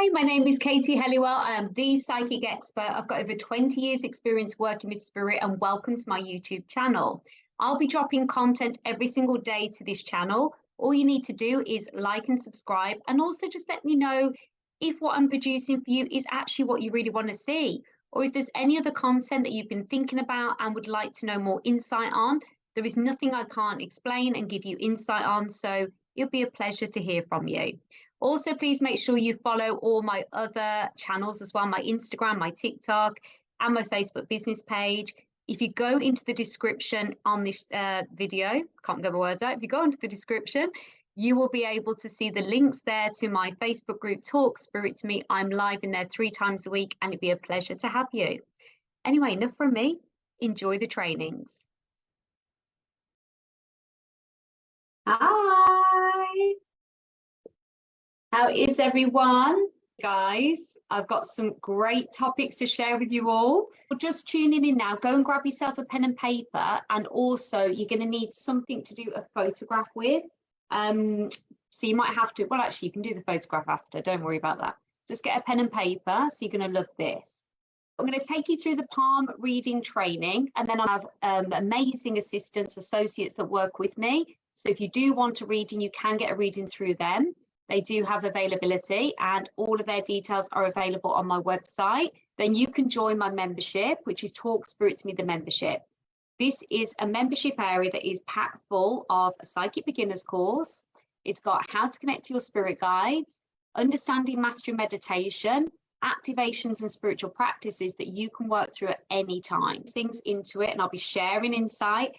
Hi, my name is Katie Helliwell. I am the psychic expert. I've got over 20 years experience working with spirit, and welcome to my YouTube channel. I'll be dropping content every single day to this channel. All you need to do is like and subscribe, and also just let me know if what I'm producing for you is actually what you really want to see, or if there's any other content that you've been thinking about and would like to know more insight on. There is nothing I can't explain and give you insight on, so it'll be a pleasure to hear from you. Also, please make sure you follow all my other channels as well, my Instagram, my TikTok, and my Facebook business page. If you go into the description on this video, can't get my words out, if you go into the description, you will be able to see the links there to my Facebook group, Talk Spirit to Me. I'm live in there 3 times a week, and it'd be a pleasure to have you. Anyway, enough from me. Enjoy the trainings. Hi. How is everyone? Guys, I've got some great topics to share with you all. Just tuning in now, go and grab yourself a pen and paper, and also you're going to need something to do a photograph with. So you might have to, well, actually you can do the photograph after, don't worry about that. Just get a pen and paper, so you're going to love this. I'm going to take you through the palm reading training, and then I have amazing assistants, associates that work with me. So if you do want a reading, you can get a reading through them. They do have availability, and all of their details are available on my website. Then you can join my membership, which is Talk Spirit to Me, the membership. This is a membership area that is packed full of a psychic beginners course. It's got how to connect to your spirit guides, understanding mastery meditation, activations and spiritual practices that you can work through at any time. Things into it, and I'll be sharing insight,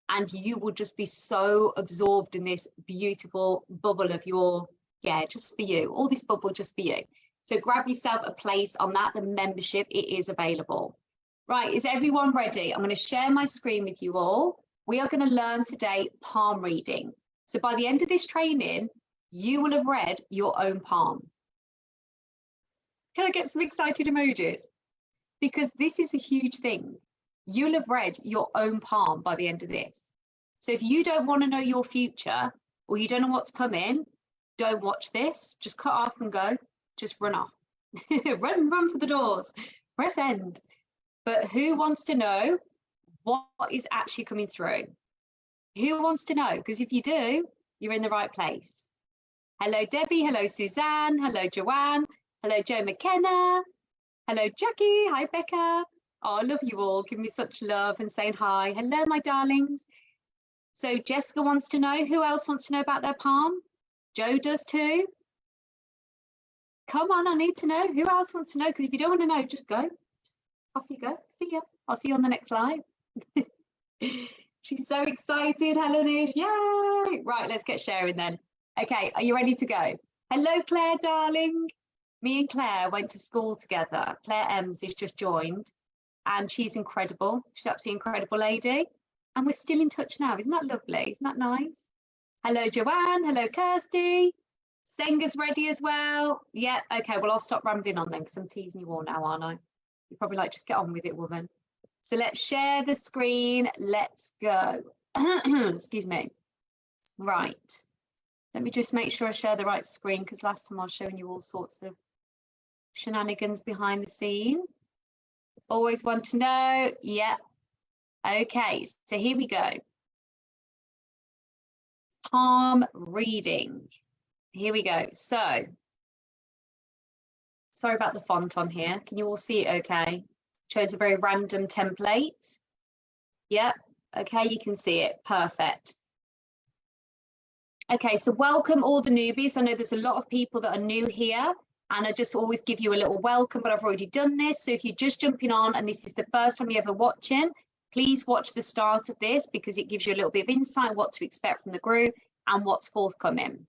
and you will just be so absorbed in this beautiful bubble of your, yeah, just for you, all this bubble just for you. So grab yourself a place on that, the membership, it is available. Right, is everyone ready? I'm going to share my screen with you all. We are going to learn today palm reading. So by the end of this training, you will have read your own palm. Can I get some excited emojis? Because this is a huge thing. You'll have read your own palm by the end of this. So if you don't want to know your future, or you don't know what's coming, don't watch this. Just cut off and go. Just run off. run for the doors. Press end. But who wants to know what is actually coming through? Who wants to know? Because if you do, you're in the right place. Hello, Debbie. Hello, Suzanne. Hello, Joanne. Hello, Joe McKenna. Hello, Jackie. Hi, Becca. Oh, I love you all. Give me such love and saying hi. Hello, my darlings. So Jessica wants to know. Who else wants to know about their palm? Joe does too. Come on, I need to know. Who else wants to know? Because if you don't want to know, just go. Just off you go. See ya. I'll see you on the next live. She's so excited, Helenish. Yay! Right, let's get sharing then. Okay, are you ready to go? Hello, Claire, darling. Me and Claire went to school together. Claire Ems has just joined, and she's incredible. She's absolutely incredible lady. And we're still in touch now. Isn't that lovely? Isn't that nice? Hello, Joanne. Hello, Kirsty. Senga's ready as well. Yeah, okay, well, I'll stop rambling on then, because I'm teasing you all now, aren't I? You're probably like, just get on with it, woman. So let's share the screen. Let's go. Excuse me. Right. Let me just make sure I share the right screen, because last time I was showing you all sorts of shenanigans behind the scene. Always want to know. Yeah. Okay, so here we go. Palm reading. Here we go. So, sorry about the font on here. Can you all see it okay? Chose a very random template. Yep. Okay, you can see it. Perfect. Okay, so welcome all the newbies. I know there's a lot of people that are new here, and I just always give you a little welcome, but I've already done this. So if you're just jumping on and this is the first time you're ever watching, please watch the start of this, because it gives you a little bit of insight what to expect from the group and what's forthcoming.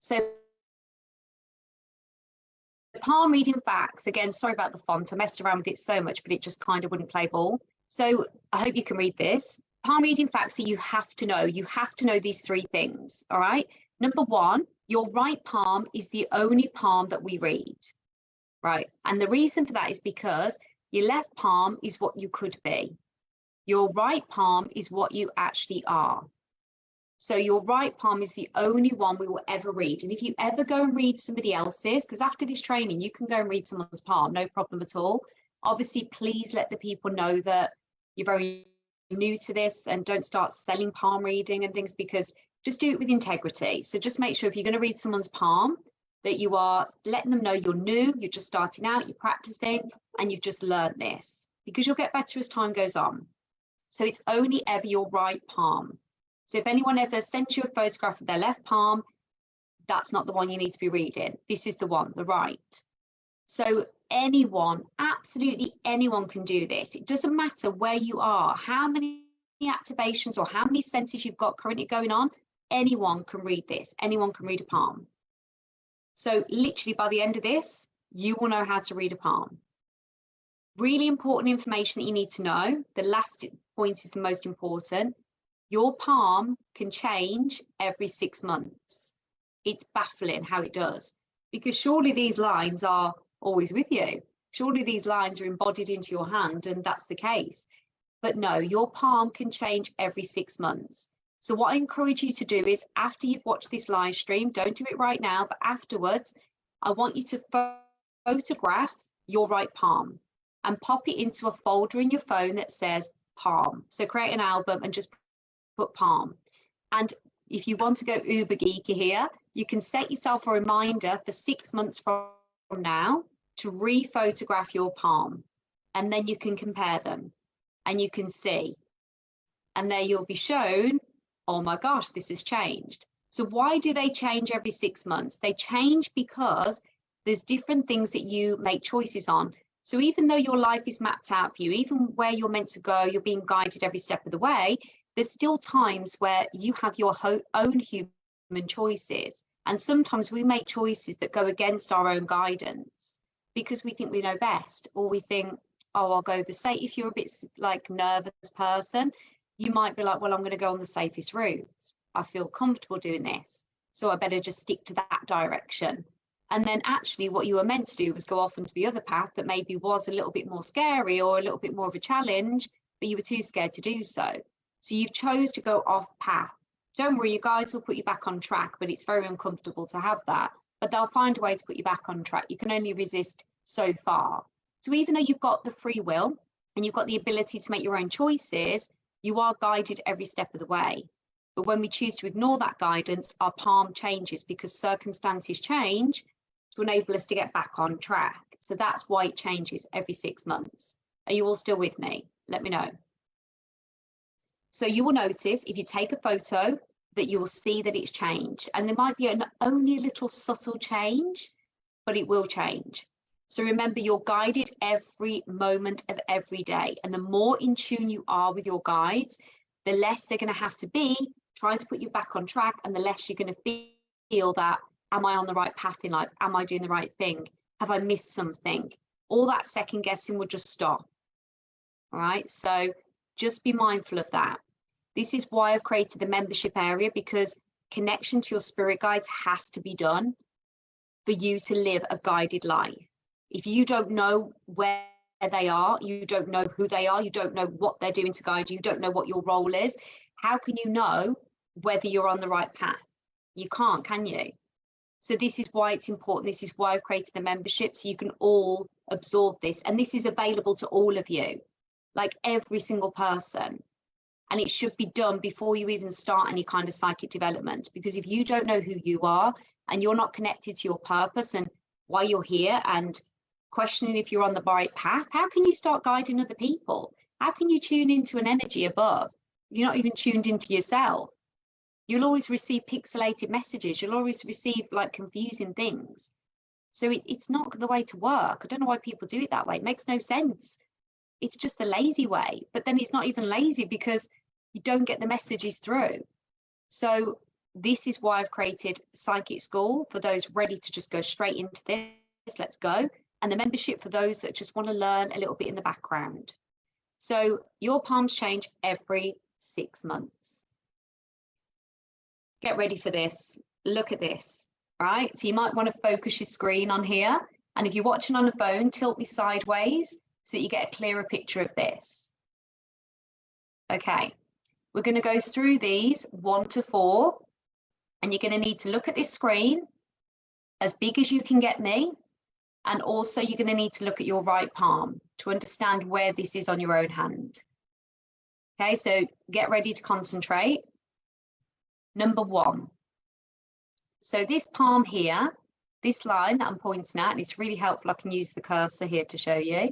So palm reading facts, again, sorry about the font. I messed around with it so much, but it just kind of wouldn't play ball. So I hope you can read this. Palm reading facts that you have to know. You have to know these 3 things, all right? Number 1, your right palm is the only palm that we read, right? And the reason for that is because your left palm is what you could be. Your right palm is what you actually are. So your right palm is the only one we will ever read. And if you ever go and read somebody else's, because after this training, you can go and read someone's palm, no problem at all. Obviously, please let the people know that you're very new to this and don't start selling palm reading and things, because just do it with integrity. So just make sure if you're going to read someone's palm, that you are letting them know you're new, you're just starting out, you're practicing, and you've just learned this, because you'll get better as time goes on. So it's only ever your right palm. So if anyone ever sends you a photograph of their left palm, that's not the one you need to be reading. This is the one, the right. So anyone, absolutely anyone can do this. It doesn't matter where you are, how many activations or how many senses you've got currently going on, anyone can read this. Anyone can read a palm. So literally by the end of this, you will know how to read a palm. Really important information that you need to know. The last point is the most important. Your palm can change every 6 months. It's baffling how it does, because surely these lines are always with you. Surely these lines are embodied into your hand, and that's the case. But no, your palm can change every 6 months. So what I encourage you to do is, after you've watched this live stream, don't do it right now, but afterwards, I want you to photograph your right palm and pop it into a folder in your phone that says palm. So create an album and just put palm. And if you want to go uber geeky here, you can set yourself a reminder for 6 months from now to re-photograph your palm, and then you can compare them and you can see, and there you'll be shown, oh my gosh, this has changed. So why do they change every 6 months? They change because there's different things that you make choices on. So even though your life is mapped out for you, even where you're meant to go, you're being guided every step of the way, there's still times where you have your own human choices. And sometimes we make choices that go against our own guidance because we think we know best, or we think, oh, I'll go the safe. If you're a bit like nervous person, you might be like, well, I'm going to go on the safest route. I feel comfortable doing this, so I better just stick to that direction. And then actually what you were meant to do was go off into the other path that maybe was a little bit more scary or a little bit more of a challenge, but you were too scared to do so. So you've chose to go off path. Don't worry, your guides will put you back on track, but it's very uncomfortable to have that. But they'll find a way to put you back on track. You can only resist so far. So even though you've got the free will and you've got the ability to make your own choices, you are guided every step of the way. But when we choose to ignore that guidance, our palm changes because circumstances change to enable us to get back on track. So that's why it changes every 6 months. Are you all still with me? Let me know. So you will notice if you take a photo that you will see that it's changed, and there might be only a little subtle change, but it will change. So remember, you're guided every moment of every day, and the more in tune you are with your guides, the less they're going to have to be trying to put you back on track, and the less you're going to feel that, am I on the right path in life? Am I doing the right thing? Have I missed something? All that second guessing will just stop. All right, so just be mindful of that. This is why I've created the membership area, because connection to your spirit guides has to be done for you to live a guided life. If you don't know where they are, you don't know who they are, you don't know what they're doing to guide you, you don't know what your role is, how can you know whether you're on the right path? You can't, can you? So this is why it's important. This is why I've created the membership, so you can all absorb this. And this is available to all of you, like every single person. And it should be done before you even start any kind of psychic development. Because if you don't know who you are and you're not connected to your purpose and why you're here, and questioning if you're on the right path, how can you start guiding other people? How can you tune into an energy above if you're not even tuned into yourself? You'll always receive pixelated messages. You'll always receive like confusing things. So it's not the way to work. I don't know why people do it that way. It makes no sense. It's just the lazy way. But then it's not even lazy because you don't get the messages through. So this is why I've created Psychic School for those ready to just go straight into this. Let's go. And the membership for those that just want to learn a little bit in the background. So your palms change every 6 months. Get ready for this. Look at this, right? So you might want to focus your screen on here. And if you're watching on a phone, tilt me sideways so that you get a clearer picture of this. Okay, We're going to go through these 1 to 4, and you're going to need to look at this screen as big as you can get me. And also you're going to need to look at your right palm to understand where this is on your own hand. Okay, so get ready to concentrate. Number 1. So this palm here, this line that I'm pointing at, and it's really helpful, I can use the cursor here to show you.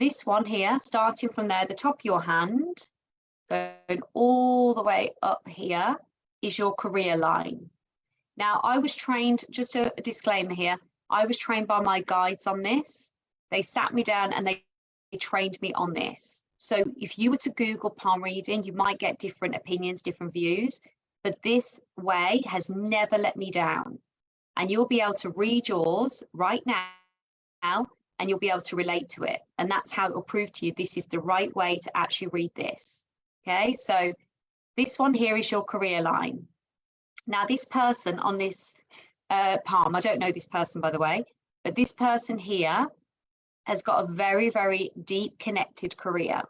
This one here, starting from there, the top of your hand, going all the way up here, is your career line. Now, I was trained, just a disclaimer here, I was trained by my guides on this. They sat me down and they trained me on this. So if you were to Google palm reading, you might get different opinions, different views, but this way has never let me down. And you'll be able to read yours right now, and you'll be able to relate to it. And that's how it will prove to you this is the right way to actually read this. Okay, so this one here is your career line. Now, this person on this palm, I don't know this person, by the way, but this person here has got a very, very deep connected career.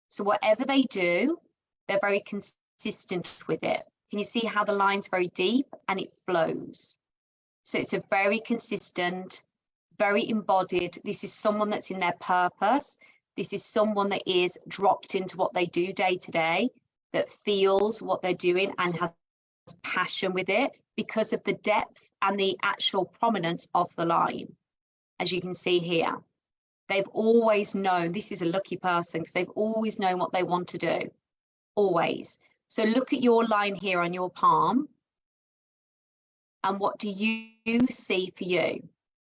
So whatever they do, they're very consistent with it. Can you see how the line's very deep and it flows? So it's a very consistent, very embodied. This is someone that's in their purpose. This is someone that is dropped into what they do day to day, that feels what they're doing and has passion with it because of the depth and the actual prominence of the line. As you can see here, they've always known, this is a lucky person because they've always known what they want to do, always. So look at your line here on your palm, and what do you see for you?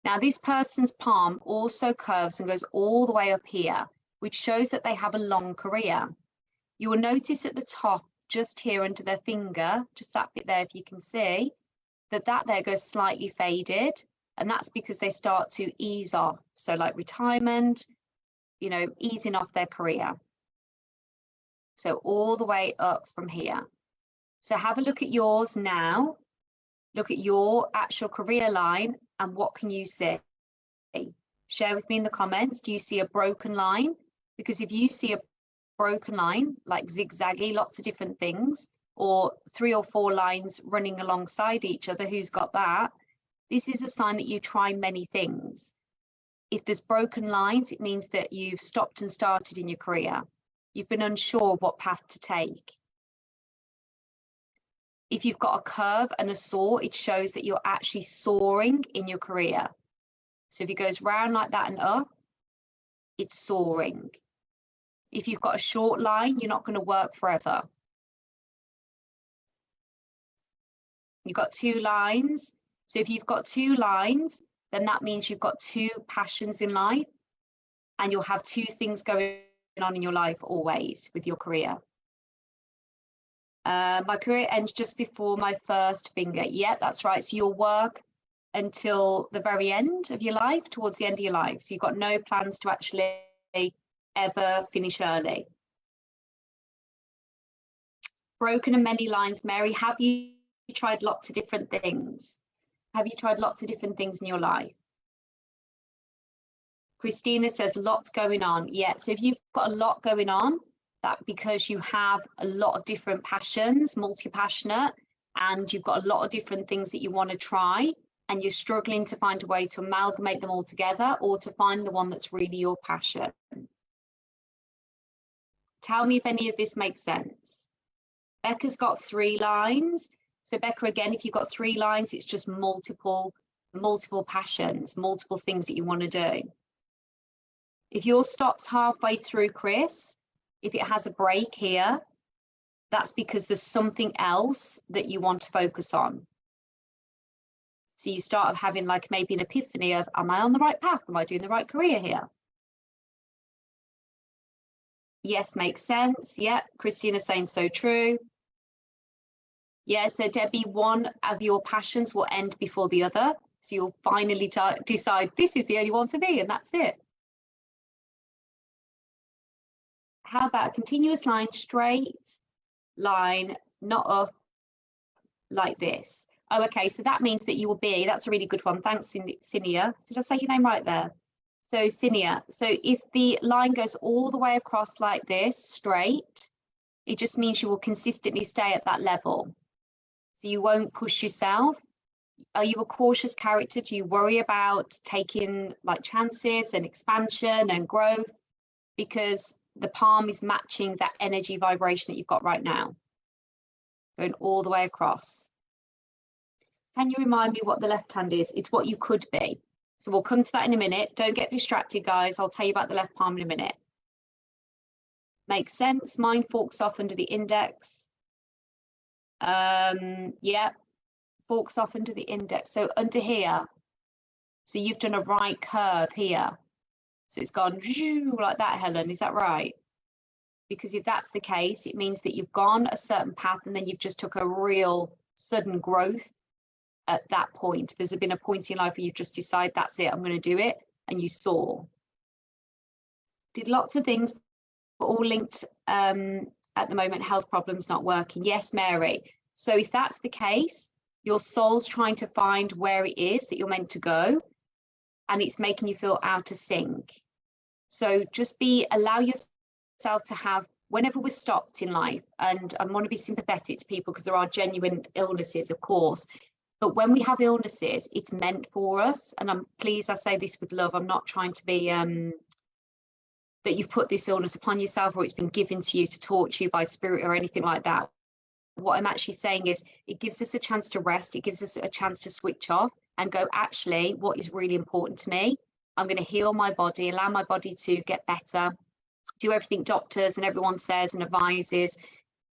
Now, this person's palm also curves and goes all the way up here, which shows that they have a long career. You will notice at the top, just here under their finger, just that bit there, if you can see, that there goes slightly faded, and that's because they start to ease off. So like retirement, you know, easing off their career. So all the way up from here. So have a look at yours now. Look at your actual career line, and what can you see? Share with me in the comments. Do you see a broken line? Because if you see a broken line, like zigzaggy, lots of different things, or 3 or 4 lines running alongside each other, who's got that? This is a sign that you try many things. If there's broken lines, it means that you've stopped and started in your career. You've been unsure what path to take. If you've got a curve and a soar, it shows that you're actually soaring in your career. So if it goes round like that and up, it's soaring. If you've got a short line, you're not going to work forever. You've got 2 lines. So if you've got 2 lines, then that means you've got 2 passions in life, and you'll have 2 things going on in your life always with your career. My career ends just before my first finger. Yeah, that's right. So you'll work until the very end of your life, towards the end of your life. So you've got no plans to actually ever finish early. Broken and many lines, Mary. Have you tried lots of different things? Have you tried lots of different things in your life? Christina says lots going on. Yeah, so if you've got a lot going on, that because you have a lot of different passions, multi-passionate, and you've got a lot of different things that you want to try, and you're struggling to find a way to amalgamate them all together, or to find the one that's really your passion. Tell me if any of this makes sense. Becca's got 3 lines. So Becca, again, if you've got 3 lines, it's just multiple passions, multiple things that you want to do. If yours stops halfway through, Chris, if it has a break here, that's because there's something else that you want to focus on. So you start having like maybe an epiphany of, am I on the right path? Am I doing the right career here? Yes, makes sense. Yeah, Christina's saying so true. Yeah, so Debbie, one of your passions will end before the other. So you'll finally decide this is the only one for me, and that's it. How about a continuous line, straight line, not up like this? Oh, okay, so that means that you will be, that's a really good one. Thanks, Cinia. Did I say your name right there? So Cinia, so if the line goes all the way across like this, straight, It just means you will consistently stay at that level. So you won't push yourself. Are you a cautious character? Do you worry about taking like chances and expansion and growth? Because the palm is matching that energy vibration that you've got right now, going all the way across. Can you remind me what the left hand is? It's what you could be. So we'll come to that in a minute. Don't get distracted, guys. I'll tell you about the left palm in a minute. Makes sense. Mine forks off under the index. Yeah, forks off under the index. So under here. So you've done a right curve here. So it's gone like that, Helen. Is that right? Because if that's the case, it means that you've gone a certain path and then you've just took a real sudden growth at that point. There's been a point in your life where you've just decided, that's it, I'm going to do it. And you saw. Did lots of things, but all linked at the moment, health problems not working. Yes, Mary. So if that's the case, your soul's trying to find where it is that you're meant to go, and it's making you feel out of sync. So just allow yourself to have, whenever we're stopped in life, and I want to be sympathetic to people because there are genuine illnesses, of course, but when we have illnesses, it's meant for us. And I'm pleased I say this with love. I'm not trying to be that you've put this illness upon yourself or it's been given to you to torture you by spirit or anything like that. What I'm actually saying is it gives us a chance to rest. It gives us a chance to switch off and go, actually, what is really important to me? I'm going to heal my body, allow my body to get better, do everything doctors and everyone says and advises,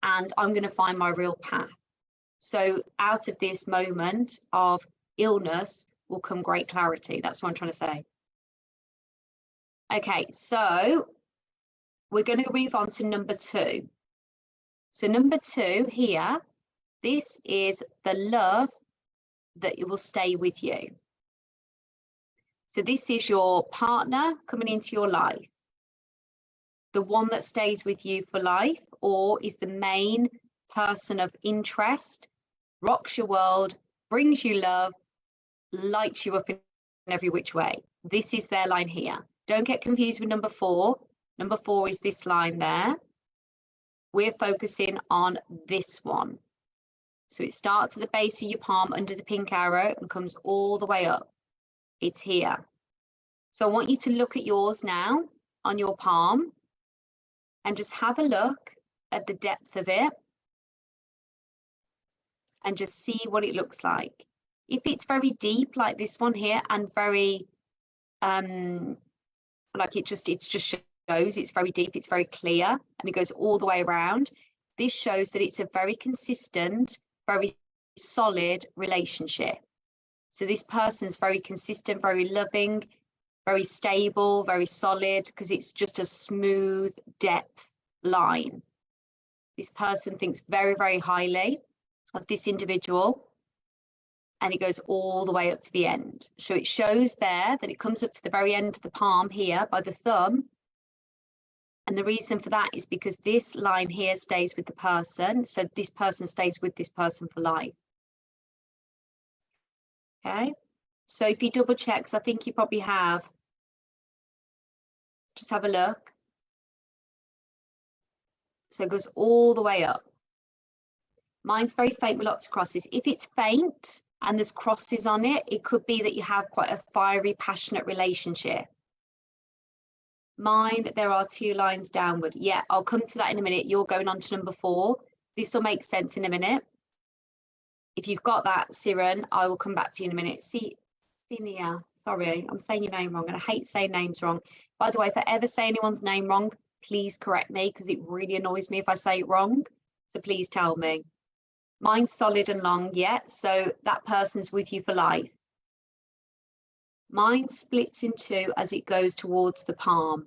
and I'm going to find my real path. So out of this moment of illness will come great clarity. That's what I'm trying to say. Okay, so we're going to move on to number 2. So number 2 here, this is the love that it will stay with you. So this is your partner coming into your life, the one that stays with you for life, or is the main person of interest, rocks your world, brings you love, lights you up in every which way. This is their line here. Don't get confused with number 4. Number 4 is this line there. We're focusing on this one. So it starts at the base of your palm under the pink arrow and comes all the way up. It's here. So I want you to look at yours now on your palm and just have a look at the depth of it and just see what it looks like. If it's very deep like this one here and very like it just shows it's very deep, it's very clear, and it goes all the way around. This shows that it's a very consistent, very solid relationship. So this person's very consistent, very loving, very stable, very solid, because it's just a smooth depth line. This person thinks very, very highly of this individual, and it goes all the way up to the end. So it shows there that it comes up to the very end of the palm here by the thumb. And the reason for that is because this line here stays with the person. So this person stays with this person for life. Okay. So if you double check, I think you probably have, just have a look. So it goes all the way up. Mine's very faint with lots of crosses. If it's faint and there's crosses on it, it could be that you have quite a fiery, passionate relationship. Mine, there are 2 lines downward. Yeah, I'll come to that in a minute. You're going on to number 4. This will make sense in a minute. If you've got that, Siren, I will come back to you in a minute. Sinia, sorry, I'm saying your name wrong, and I hate saying names wrong. By the way, if I ever say anyone's name wrong, please correct me, because it really annoys me if I say it wrong. So please tell me. Mine's solid and long, yeah, so that person's with you for life. Mine splits in 2 as it goes towards the palm.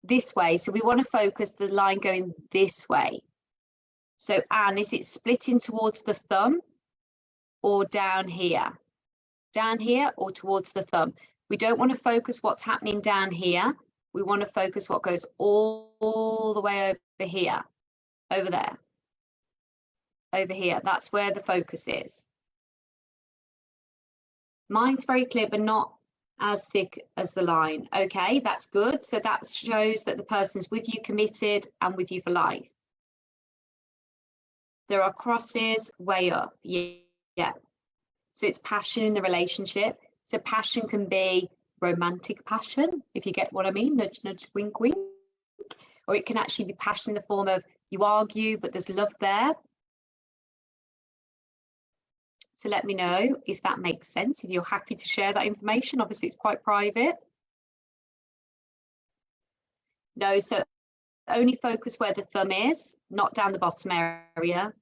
This way, so we want to focus the line going this way. So Anne, is it splitting towards the thumb or down here? Down here or towards the thumb? We don't want to focus what's happening down here. We want to focus what goes all the way over here, over there. Over here, that's where the focus is. Mine's very clear, but not as thick as the line. Okay, that's good. So that shows that the person's with you, committed, and with you for life. There are crosses way up. Yeah. So it's passion in the relationship. So passion can be romantic passion, if you get what I mean, nudge, nudge, wink, wink. Or it can actually be passion in the form of you argue, but there's love there. So let me know if that makes sense, if you're happy to share that information. Obviously, it's quite private. No, so only focus where the thumb is, not down the bottom area.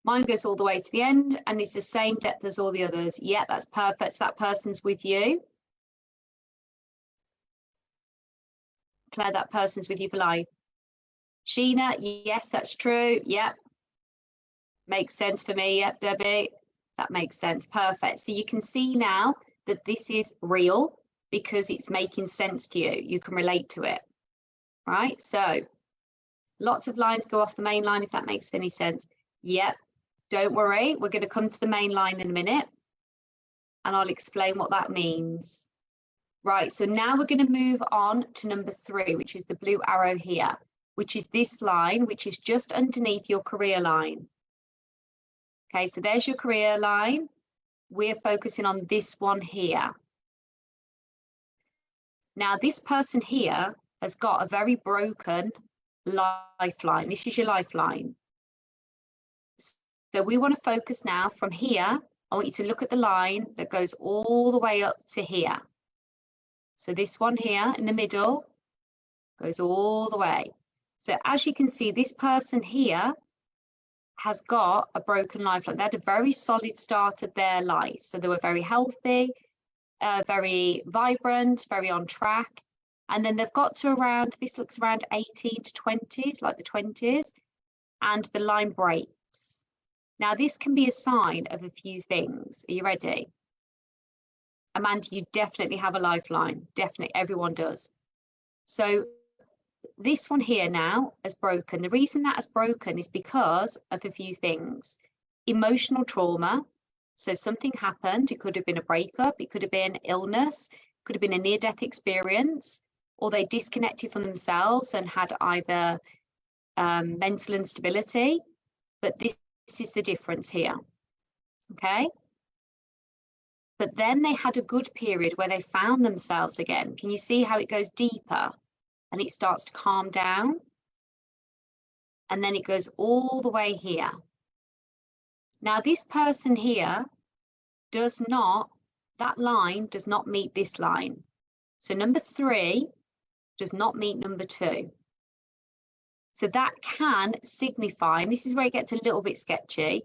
Mine goes all the way to the end and it's the same depth as all the others. Yeah, that's perfect. So that person's with you. Claire, that person's with you for life. Sheena, yes, that's true. Yep. Makes sense for me. Yep, Debbie. That makes sense. Perfect. So you can see now that this is real because it's making sense to you. You can relate to it. Right? So lots of lines go off the main line, if that makes any sense. Yep. Don't worry, we're going to come to the main line in a minute and I'll explain what that means. Right, so now we're going to move on to number 3, which is the blue arrow here, which is this line, which is just underneath your career line. Okay, so there's your career line. We're focusing on this one here. Now, this person here has got a very broken lifeline. This is your lifeline. So we want to focus now from here. I want you to look at the line that goes all the way up to here. So this one here in the middle goes all the way. So as you can see, this person here has got a broken lifeline. They had a very solid start of their life. So they were very healthy, very vibrant, very on track. And then they've got to around, this looks around 18 to 20s, like the 20s, and the line breaks. Now, this can be a sign of a few things. Are you ready? Amanda, you definitely have a lifeline. Definitely, everyone does. So this one here now has broken. The reason that has broken is because of a few things. Emotional trauma. So something happened. It could have been a breakup. It could have been illness. It could have been a near-death experience. Or they disconnected from themselves and had either mental instability. But this is the difference here. Okay. But then they had a good period where they found themselves again. Can you see how it goes deeper and it starts to calm down? And then it goes all the way here. Now, this person here does not, that line does not meet this line. So number 3 does not meet number 2. So that can signify, and this is where it gets a little bit sketchy,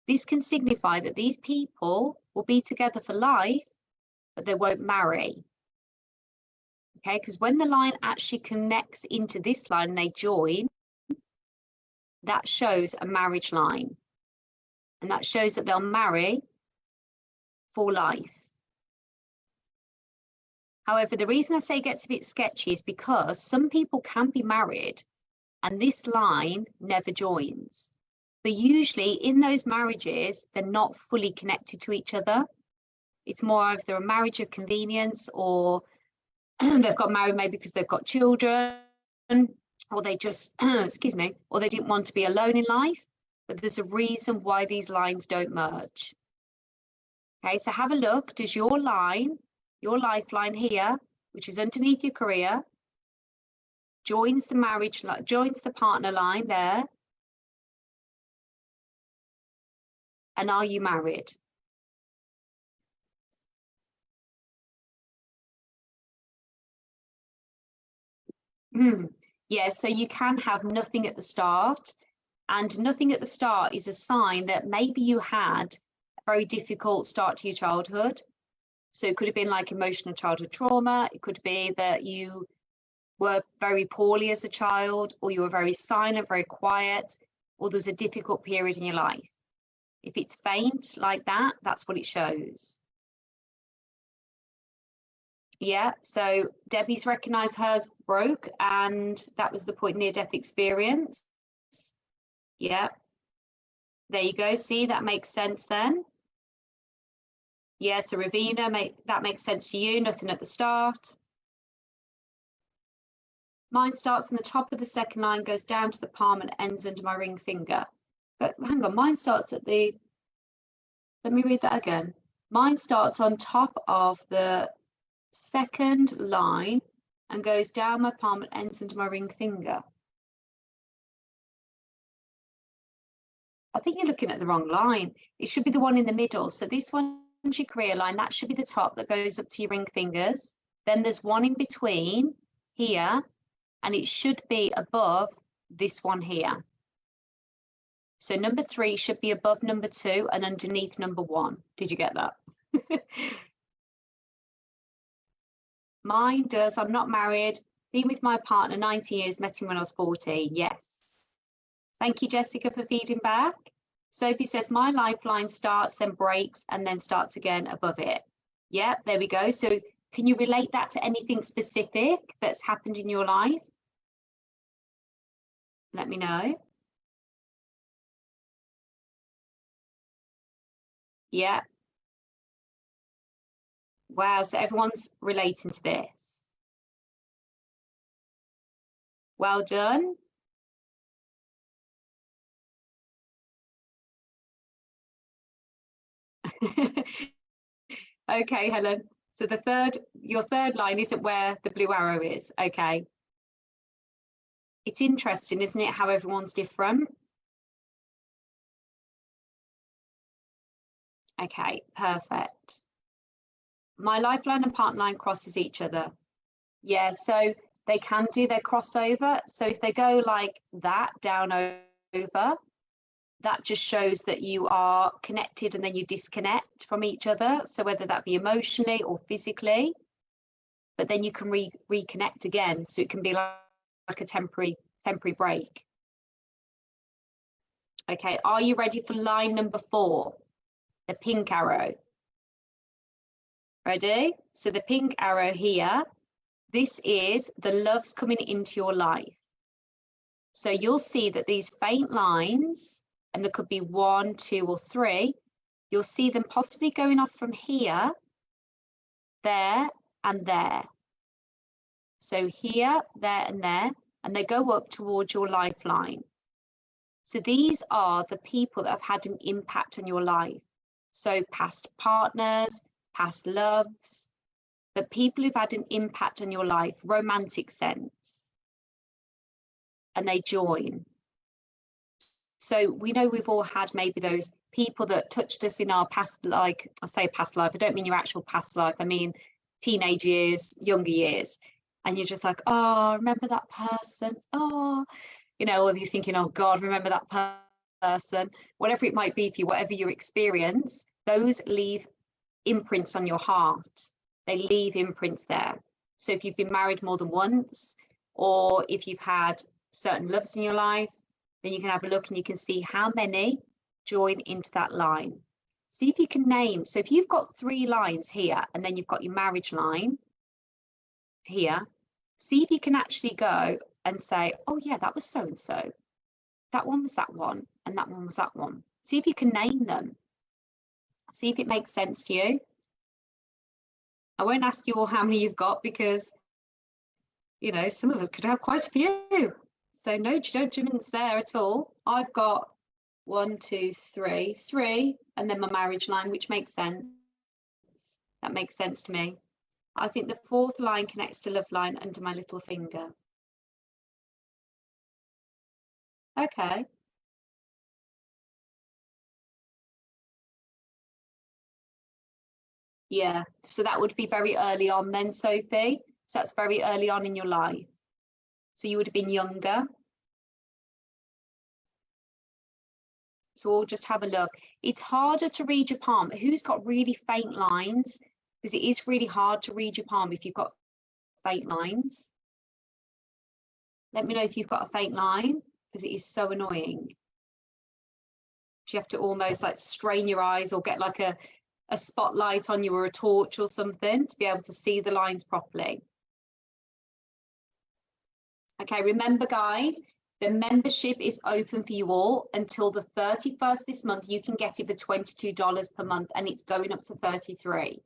this can signify that these people will be together for life, but they won't marry. Okay, because when the line actually connects into this line and they join, that shows a marriage line. And that shows that they'll marry for life. However, the reason I say it gets a bit sketchy is because some people can be married and this line never joins. But usually in those marriages, they're not fully connected to each other. It's more of they're a marriage of convenience, or they've got married maybe because they've got children, or they just, excuse me, or they didn't want to be alone in life. But there's a reason why these lines don't merge. Okay, so have a look. Does your line, your lifeline here, which is underneath your career, joins the marriage, joins the partner line there? And are you married? Yeah, so you can have nothing at the start, and nothing at the start is a sign that maybe you had a very difficult start to your childhood. So it could have been like emotional childhood trauma. It could be that you were very poorly as a child, or you were very silent, very quiet, or there was a difficult period in your life. If it's faint like that, that's what it shows. Yeah, so Debbie's recognised hers broke, and that was the point, near-death experience. Yeah, there you go. See, that makes sense then. Yeah, so Ravina, that makes sense to you, nothing at the start. Mine starts on the top of the second line, goes down to the palm and ends under my ring finger. But hang on, mine starts at the, let me read that again. Mine starts on top of the second line and goes down my palm and ends under my ring finger. I think you're looking at the wrong line. It should be the one in the middle. So this one's your career line. That should be the top that goes up to your ring fingers. Then there's one in between here, and it should be above this one here. So number 3 should be above number 2 and underneath number 1. Did you get that? Mine does. I'm not married. Been with my partner 90 years, met him when I was 14. Yes. Thank you, Jessica, for feeding back. Sophie says, my lifeline starts, then breaks, and then starts again above it. Yeah, there we go. So can you relate that to anything specific that's happened in your life? Let me know. Yeah. Wow, so everyone's relating to this. Well done. Okay, Helen. So your third line isn't where the blue arrow is. Okay. It's interesting, isn't it, how everyone's different? Okay, perfect. My lifeline and partner line crosses each other. Yeah, so they can do their crossover. So if they go like that down over, that just shows that you are connected and then you disconnect from each other. So whether that be emotionally or physically, but then you can reconnect again. So it can be like a temporary break. Okay, are you ready for line number 4? The pink arrow. Ready? So the pink arrow here, this is the love's coming into your life. So you'll see that these faint lines, and there could be 1, 2, or 3, you'll see them possibly going off from here, there, and there. So here, there, and they go up towards your lifeline. So these are the people that have had an impact on your life. So past partners, past loves, but people who've had an impact on your life, romantic sense, and they join. So we know we've all had maybe those people that touched us in our past, like I say past life, I don't mean your actual past life, I mean teenage years, younger years. And you're just like, oh, remember that person? Oh, you know, or you're thinking, oh God, remember that person, whatever it might be for you, whatever your experience, those leave imprints on your heart. They leave imprints there. So if you've been married more than once, or if you've had certain loves in your life, then you can have a look and you can see how many join into that line. See if you can name. So if you've got 3 lines here, and then you've got your marriage line here, see if you can actually go and say, oh yeah, that was so-and-so. That one was that one, and that one was that one. See if you can name them. See if it makes sense to you. I won't ask you all how many you've got because, you know, some of us could have quite a few. So no judgments there at all. I've got 1, 2, 3, and then my marriage line, which makes sense. That makes sense to me. I think the 4th line connects to love line under my little finger. Okay. Yeah, so that would be very early on then, Sophie. So that's very early on in your life. So you would have been younger. So we'll just have a look. It's harder to read your palm. Who's got really faint lines? Because it is really hard to read your palm if you've got faint lines. Let me know if you've got a faint line, because it is so annoying. You have to almost like strain your eyes or get like a spotlight on you or a torch or something to be able to see the lines properly. Okay, remember guys, The membership is open for you all until the 31st this month. You can get it for $22 per month, and it's going up to $33.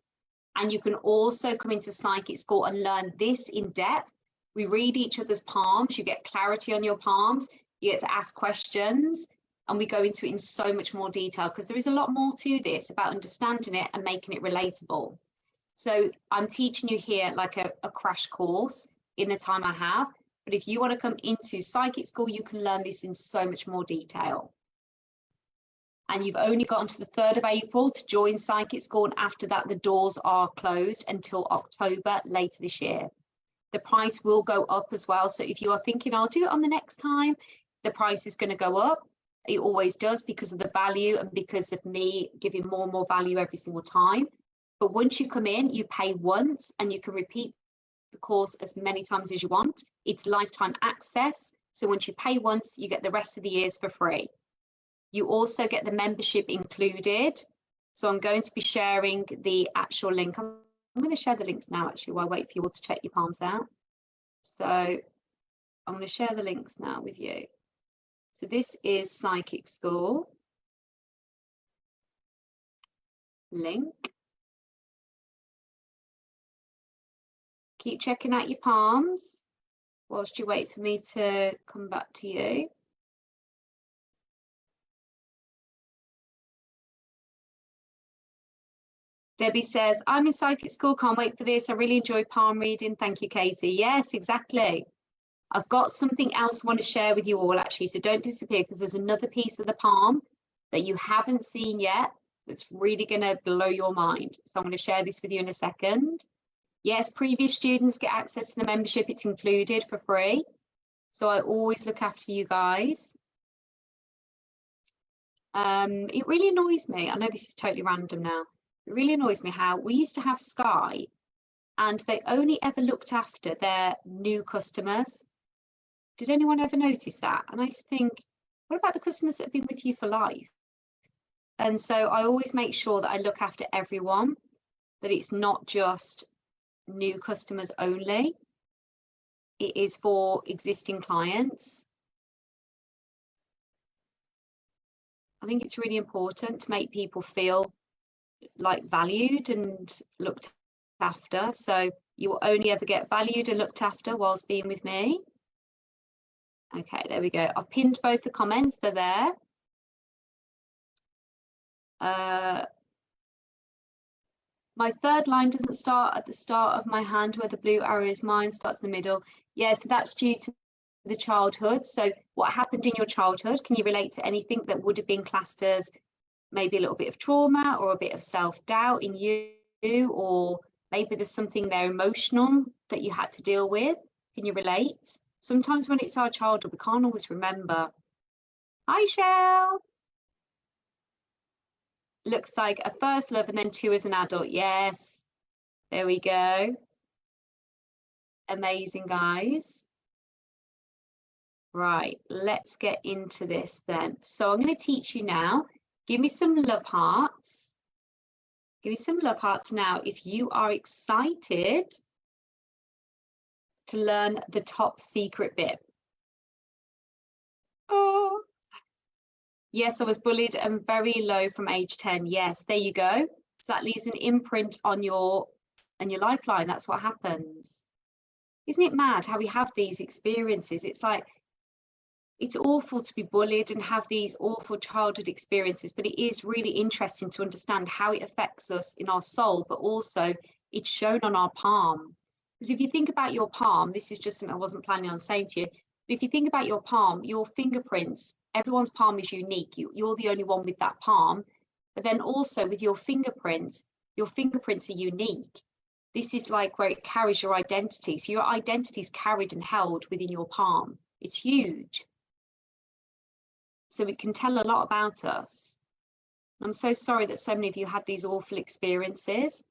And you can also come into Psychic School and learn this in depth. We read each other's palms, you get clarity on your palms, you get to ask questions, and we go into it in so much more detail, because there is a lot more to this about understanding it and making it relatable. So I'm teaching you here like a crash course in the time I have. But if you want to come into Psychic School, you can learn this in so much more detail. And you've only got until the 3rd of April to join Psychic School. And after that, the doors are closed until October later this year. The price will go up as well. So if you are thinking, I'll do it on the next time, the price is going to go up. It always does, because of the value and because of me giving more and more value every single time. But once you come in, you pay once and you can repeat the course as many times as you want. It's lifetime access. So once you pay once, you get the rest of the years for free. You also get the membership included. So I'm going to be sharing the actual link. I'm going to share the links now, actually, while I wait for you all to check your palms out. So I'm going to share the links now with you. So this is Psychic School. Link. Keep checking out your palms whilst you wait for me to come back to you. Debbie says, I'm in Psychic School, can't wait for this. I really enjoy palm reading. Thank you, Katie. Yes, exactly. I've got something else I want to share with you all, actually, so don't disappear, because there's another piece of the palm that you haven't seen yet that's really going to blow your mind. So I'm going to share this with you in a second. Yes, previous students get access to the membership. It's included for free. So I always look after you guys. It really annoys me. I know this is totally random now. It really annoys me how we used to have Sky and they only ever looked after their new customers. Did anyone ever notice that? And I used to think, what about the customers that have been with you for life? And so I always make sure that I look after everyone, that it's not just new customers only. It is for existing clients. I think it's really important to make people feel like valued and looked after. So you will only ever get valued and looked after whilst being with me. Okay, there we go. I've pinned both the comments, they're there. My third line doesn't start at the start of my hand where the blue arrow is, mine starts in the middle. Yeah, so that's due to the childhood. So what happened in your childhood? Can you relate to anything that would have been classed as maybe a little bit of trauma or a bit of self-doubt in you, or maybe there's something there emotional that you had to deal with? Can you relate? Sometimes when it's our childhood, we can't always remember. Hi, Shell. Looks like a first love and then 2 as an adult. Yes, there we go. Amazing, guys. Right, let's get into this then. So I'm going to teach you now. Give me some love hearts. Give me some love hearts now if you are excited to learn the top secret bit. Oh. Yes, I was bullied and very low from age 10. Yes, there you go. So that leaves an imprint on your lifeline. That's what happens. Isn't it mad how we have these experiences? It's like, it's awful to be bullied and have these awful childhood experiences, but it is really interesting to understand how it affects us in our soul, but also it's shown on our palm. Because if you think about your palm, this is just something I wasn't planning on saying to you, but if you think about your palm, your fingerprints, everyone's palm is unique. You're the only one with that palm, but then also with your fingerprints are unique. This is like where it carries your identity. So your identity is carried and held within your palm. It's huge. So it can tell a lot about us. I'm so sorry that so many of you had these awful experiences,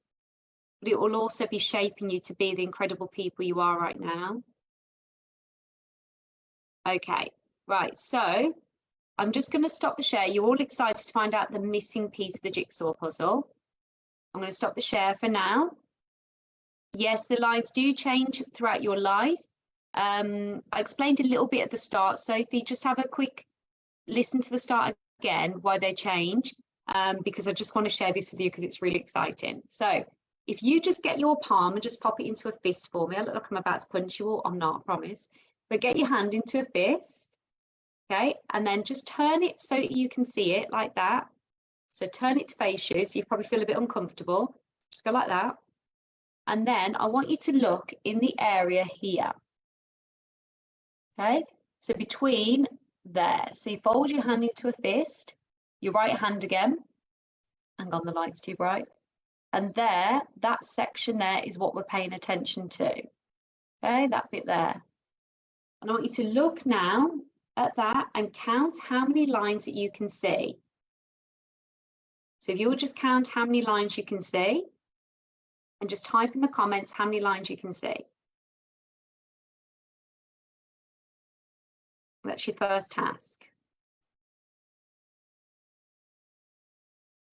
but it will also be shaping you to be the incredible people you are right now. Okay, right, so I'm just going to stop the share. You're all excited to find out the missing piece of the jigsaw puzzle. I'm going to stop the share for now. Yes, the lines do change throughout your life. I explained a little bit at the start. Sophie, just have a quick listen to the start again, why they change, because I just want to share this with you because it's really exciting. So if you just get your palm and just pop it into a fist for me, I look like I'm about to punch you all. I'm not, I promise. But get your hand into a fist, okay? And then just turn it so you can see it like that. So turn it to face you, so you probably feel a bit uncomfortable. Just go like that. And then I want you to look in the area here. Okay, so between there. So you fold your hand into a fist, your right hand again. Hang on, the light's too bright. And there, that section there is what we're paying attention to. Okay, that bit there. And I want you to look now at that and count how many lines that you can see. So if you'll just count how many lines you can see, and just type in the comments how many lines you can see. That's your first task.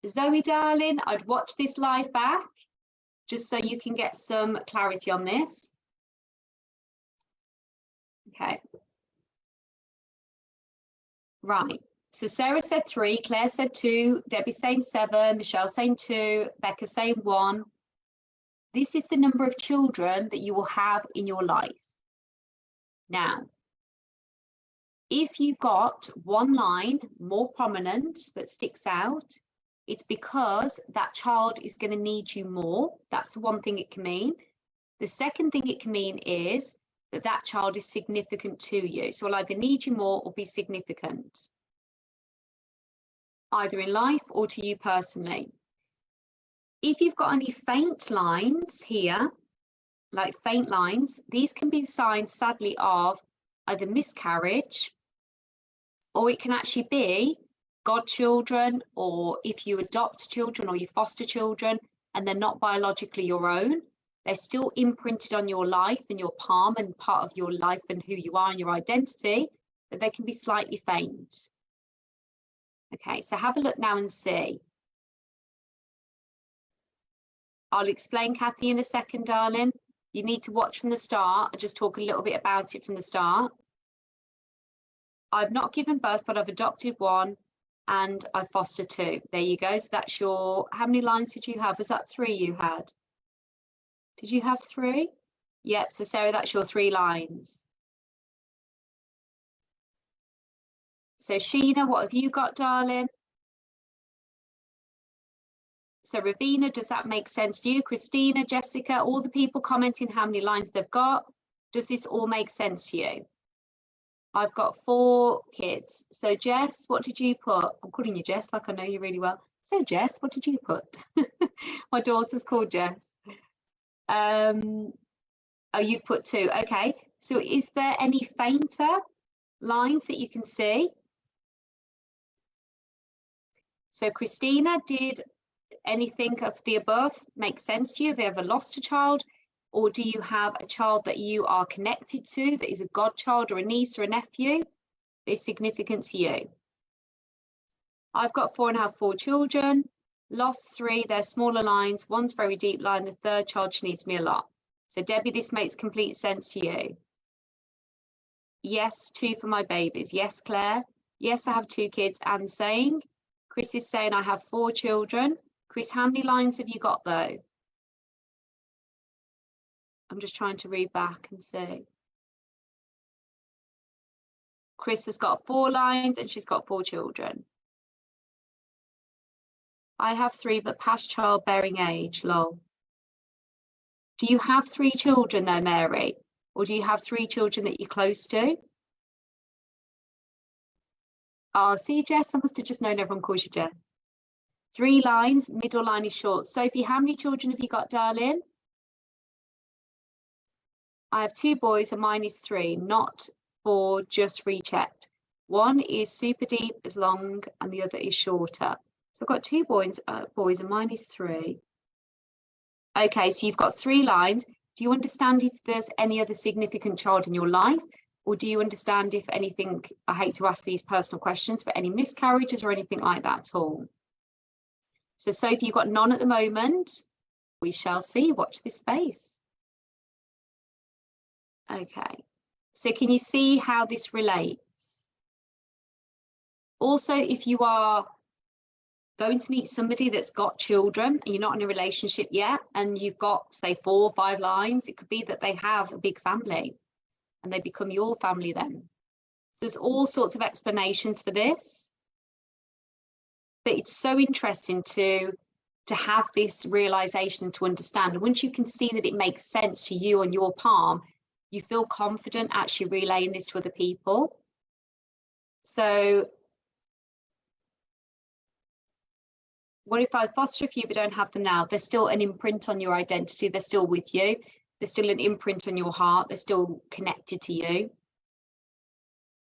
Zoe, darling, I'd watch this live back just so you can get some clarity on this. Okay. Right. So Sarah said 3, Claire said 2, Debbie saying 7, Michelle saying 2, Becca saying 1. This is the number of children that you will have in your life. Now, if you got one line more prominent that sticks out, it's because that child is going to need you more. That's the one thing it can mean. The second thing it can mean is that that child is significant to you. So it'll either need you more or be significant, either in life or to you personally. If you've got any faint lines here, like faint lines, these can be signs, sadly, of either miscarriage, or it can actually be godchildren, or if you adopt children or you foster children and they're not biologically your own, they're still imprinted on your life and your palm and part of your life and who you are and your identity, but they can be slightly faint. Okay, so have a look now and see. I'll explain, Kathy, in a second, darling. You need to watch from the start and just talk a little bit about it from the start. I've not given birth, but I've adopted 1 and I fostered 2. There you go. So that's your, how many lines did you have? Was that 3 you had? Did you have 3? Yep, so Sarah, that's your 3 lines. So Sheena, what have you got, darling? So Ravina, does that make sense to you? Christina, Jessica, all the people commenting how many lines they've got. Does this all make sense to you? I've got 4 kids. So Jess, what did you put? I'm calling you Jess, like I know you really well. So Jess, what did you put? My daughter's called Jess. Oh, you've put 2. Okay. So is there any fainter lines that you can see? So Christina, did anything of the above make sense to you? Have you ever lost a child? Or do you have a child that you are connected to that is a godchild or a niece or a nephew that is significant to you? I've got 4 and a half, 4 children, lost 3, they're smaller lines, 1's very deep line, the 3rd child, she needs me a lot. So Debbie, this makes complete sense to you. Yes, 2 for my babies. Yes, Claire. Yes, I have 2 kids and saying. Chris is saying I have 4 children. Chris, how many lines have you got though? I'm just trying to read back and see. Chris has got 4 lines and she's got 4 children. I have 3, but past childbearing age, lol. Do you have 3 children though, Mary? Or do you have 3 children that you're close to? Oh, see, Jess, I must have just known everyone calls you Jess. 3 lines, middle line is short. Sophie, how many children have you got, darling? I have 2 boys and mine is 3, not 4, just rechecked. 1 is super deep, is long, and the other is shorter. So I've got 2 boys and mine is 3. Okay, so you've got 3 lines. Do you understand if there's any other significant child in your life? Or do you understand if anything, I hate to ask these personal questions, but any miscarriages or anything like that at all? So Sophie, you've got none at the moment. We shall see. Watch this space. Okay. So can you see how this relates? Also, if you are going to meet somebody that's got children and you're not in a relationship yet, and you've got, say, 4 or 5 lines, it could be that they have a big family and they become your family then. So there's all sorts of explanations for this. But it's so interesting to have this realization, to understand. And once you can see that it makes sense to you on your palm, you feel confident actually relaying this to other people. So what if I foster a few but don't have them now? There's still an imprint on your identity. They're still with you. There's still an imprint on your heart. They're still connected to you.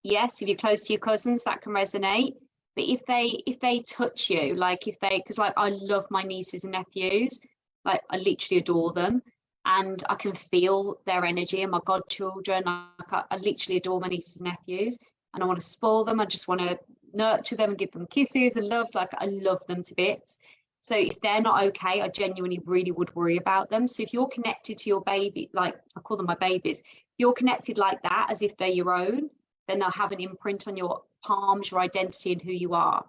Yes, if you're close to your cousins, that can resonate. But if they touch you, like if they, because like I love my nieces and nephews, like I literally adore them, and I can feel their energy, and my godchildren, I literally adore my nieces and nephews, and I want to spoil them. I just want to nurture them and give them kisses and loves. Like I love them to bits. So if they're not okay, I genuinely really would worry about them. So if you're connected to your baby, like I call them my babies, you're connected like that as if they're your own, then they'll have an imprint on your palms, your identity and who you are.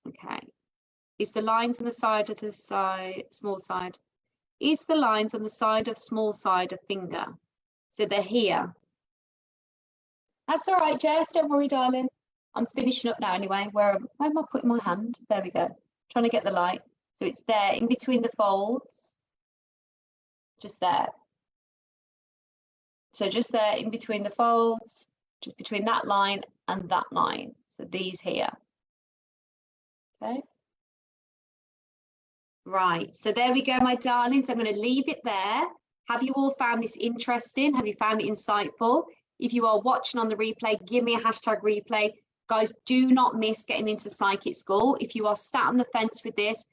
Okay. Is the lines on the side of the small side? Is the lines on the side of small side of finger? So they're here. That's all right, Jess. Don't worry, darling. I'm finishing up now anyway. Where am I putting my hand? There we go. Trying to get the light. So it's there in between the folds. Just there. So just there in between the folds, just between that line and that line. So these here. Okay. Right. So there we go, my darlings. I'm going to leave it there. Have you all found this interesting? Have you found it insightful? If you are watching on the replay, give me a hashtag replay. Guys, do not miss getting into psychic school. If you are sat on the fence with this,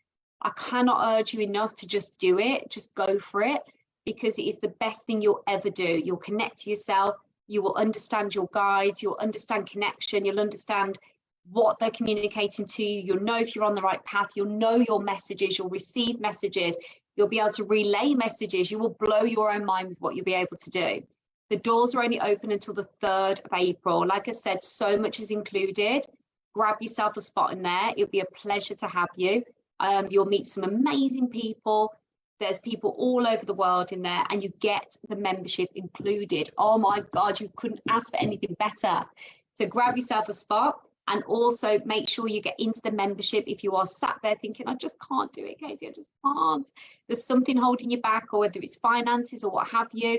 I cannot urge you enough to just do it. Just go for it, because it is the best thing you'll ever do. You'll connect to yourself. You will understand your guides. You'll understand connection. You'll understand what they're communicating to you. You'll know if you're on the right path. You'll know your messages. You'll receive messages. You'll be able to relay messages. You will blow your own mind with what you'll be able to do. The doors are only open until the 3rd of April. Like I said, so much is included. Grab yourself a spot in there. It'll be a pleasure to have you. You'll meet some amazing people. There's people all over the world in there, and you get the membership included. Oh my God, you couldn't ask for anything better. So grab yourself a spot, and also make sure you get into the membership. If you are sat there thinking, I just can't do it, Katie, I just can't. There's something holding you back, or whether it's finances or what have you,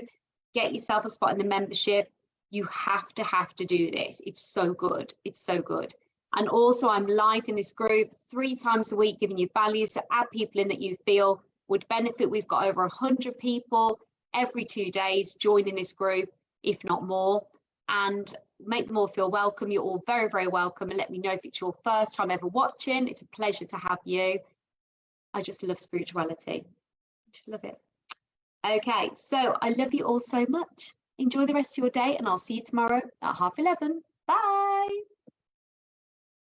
get yourself a spot in the membership. You have to do this. It's so good. It's so good. And also I'm live in this group 3 times a week, giving you value. So add people in that you feel would benefit. We've got over 100 people every 2 days joining this group, if not more, and make them all feel welcome. You're all very, very welcome, and let me know if it's your first time ever watching. It's a pleasure to have you. I just love spirituality. Just love it. Okay, so I love you all so much. Enjoy the rest of your day, and I'll see you tomorrow at 11:30. Bye.